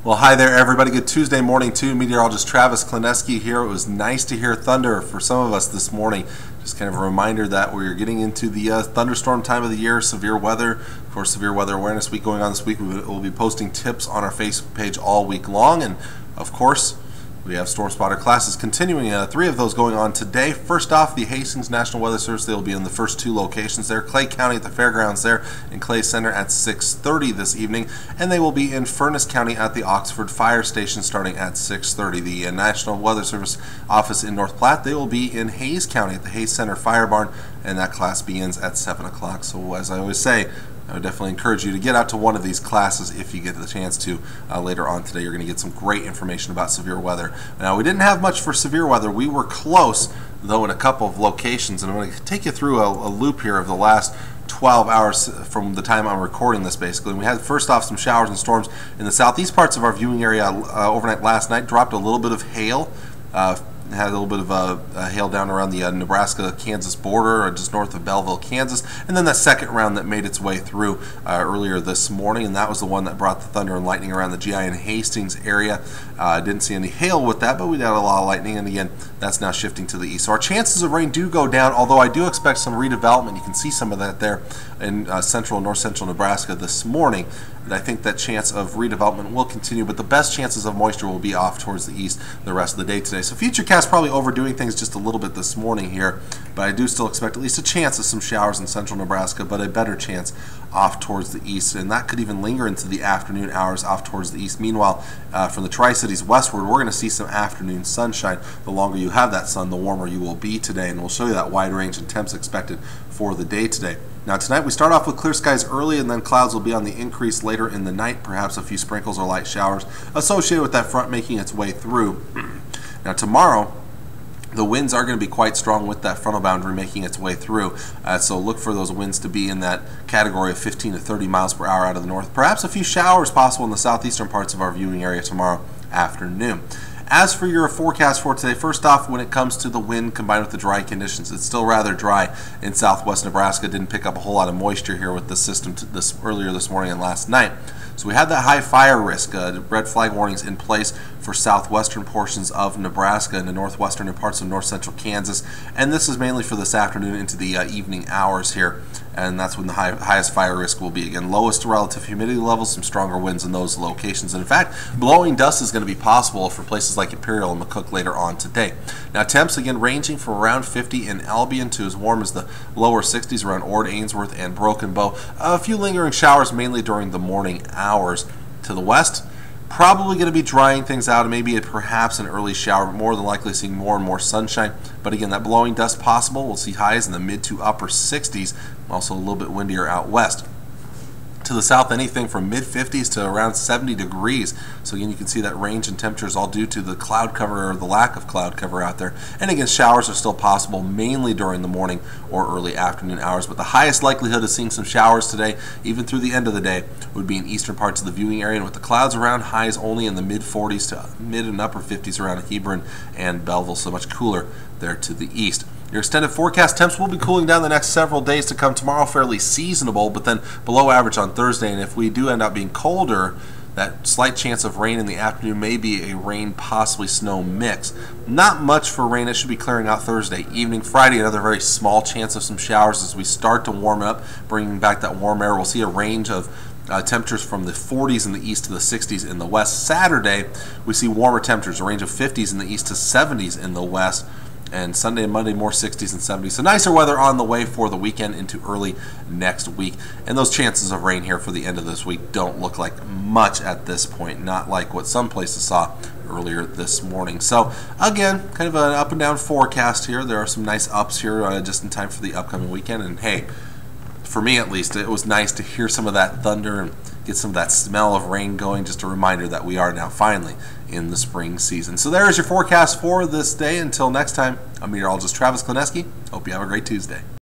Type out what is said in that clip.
Well, hi there, everybody. Good Tuesday morning, too. Meteorologist Travis Klineski here. It was nice to hear thunder for some of us this morning. Just kind of a reminder that we're getting into the thunderstorm time of the year, severe weather. Of course, Severe Weather Awareness Week going on this week. We'll be posting tips on our Facebook page all week long. And, of course, we have storm spotter classes continuing, 3 of those going on today. First off, the Hastings National Weather Service. They will be in the first 2 locations there. Clay County at the fairgrounds there, and Clay Center at 6:30 this evening. And they will be in Furnace County at the Oxford Fire Station starting at 6:30. The National Weather Service office in North Platte, they will be in Hayes County at the Hayes Center Fire Barn, and that class begins at 7 o'clock. So as I always say, I would definitely encourage you to get out to one of these classes if you get the chance to. Later on today, you're going to get some great information about severe weather. Now, we didn't have much for severe weather. We were close, though, in a couple of locations, and I'm going to take you through a loop here of the last 12 hours from the time I'm recording this, basically. And we had, first off, some showers and storms in the southeast parts of our viewing area overnight last night. Dropped a little bit of hail. Had a little bit of hail down around the Nebraska-Kansas border, or just north of Belleville, Kansas, and then the second round that made its way through earlier this morning, and that was the one that brought the thunder and lightning around the GI and Hastings area. Didn't see any hail with that, but we had a lot of lightning, and again, that's now shifting to the east. So our chances of rain do go down, although I do expect some redevelopment. You can see some of that there in central and north central Nebraska this morning. And I think that chance of redevelopment will continue, but the best chances of moisture will be off towards the east the rest of the day today. So Futurecast probably overdoing things just a little bit this morning here, but I do still expect at least a chance of some showers in central Nebraska, but a better chance off towards the east, and that could even linger into the afternoon hours off towards the east. Meanwhile, from the Tri-Cities westward, we're going to see some afternoon sunshine. The longer you have that sun, the warmer you will be today, and we'll show you that wide range in temps expected for the day today. Now tonight we start off with clear skies early, and then clouds will be on the increase later in the night, perhaps a few sprinkles or light showers associated with that front making its way through. Now tomorrow, the winds are going to be quite strong with that frontal boundary making its way through, so look for those winds to be in that category of 15 to 30 miles per hour out of the north. Perhaps a few showers possible in the southeastern parts of our viewing area tomorrow afternoon. As for your forecast for today, first off, when it comes to the wind combined with the dry conditions, it's still rather dry in southwest Nebraska. Didn't pick up a whole lot of moisture here with the system earlier this morning and last night. So we had that high fire risk, red flag warnings in place for southwestern portions of Nebraska and the northwestern and parts of north central Kansas. And this is mainly for this afternoon into the evening hours here. And that's when the highest fire risk will be. Again, lowest relative humidity levels, some stronger winds in those locations. And in fact, blowing dust is going to be possible for places like Imperial and McCook later on today. Now temps, again, ranging from around 50 in Albion to as warm as the lower 60s around Ord, Ainsworth, and Broken Bow. A few lingering showers mainly during the morning hours. To the west, probably going to be drying things out, and maybe perhaps an early shower, but more than likely seeing more and more sunshine. But again, that blowing dust possible. We'll see highs in the mid to upper 60s, also a little bit windier out west. To the south, anything from mid-50s to around 70 degrees. So again, you can see that range in temperatures all due to the cloud cover or the lack of cloud cover out there. And again, showers are still possible mainly during the morning or early afternoon hours. But the highest likelihood of seeing some showers today, even through the end of the day, would be in eastern parts of the viewing area. And with the clouds around, highs only in the mid-40s to mid and upper 50s around Hebron and Belleville. So much cooler there to the east. Your extended forecast temps will be cooling down the next several days to come. Tomorrow fairly seasonable, but then below average on Thursday. And if we do end up being colder, that slight chance of rain in the afternoon may be a rain, possibly snow mix. Not much for rain. It should be clearing out Thursday evening. Friday, another very small chance of some showers as we start to warm up, bringing back that warm air. We'll see a range of temperatures from the 40s in the east to the 60s in the west. Saturday, we see warmer temperatures, a range of 50s in the east to 70s in the west. And Sunday and Monday, more 60s and 70s. So nicer weather on the way for the weekend into early next week. And those chances of rain here for the end of this week don't look like much at this point, not like what some places saw earlier this morning. So again, kind of an up and down forecast here. There are some nice ups here just in time for the upcoming weekend. And hey, for me at least, it was nice to hear some of that thunder and get some of that smell of rain going. Just a reminder that we are now finally in the spring season. So there is your forecast for this day. Until next time, I'm meteorologist Travis Klineski. Hope you have a great Tuesday.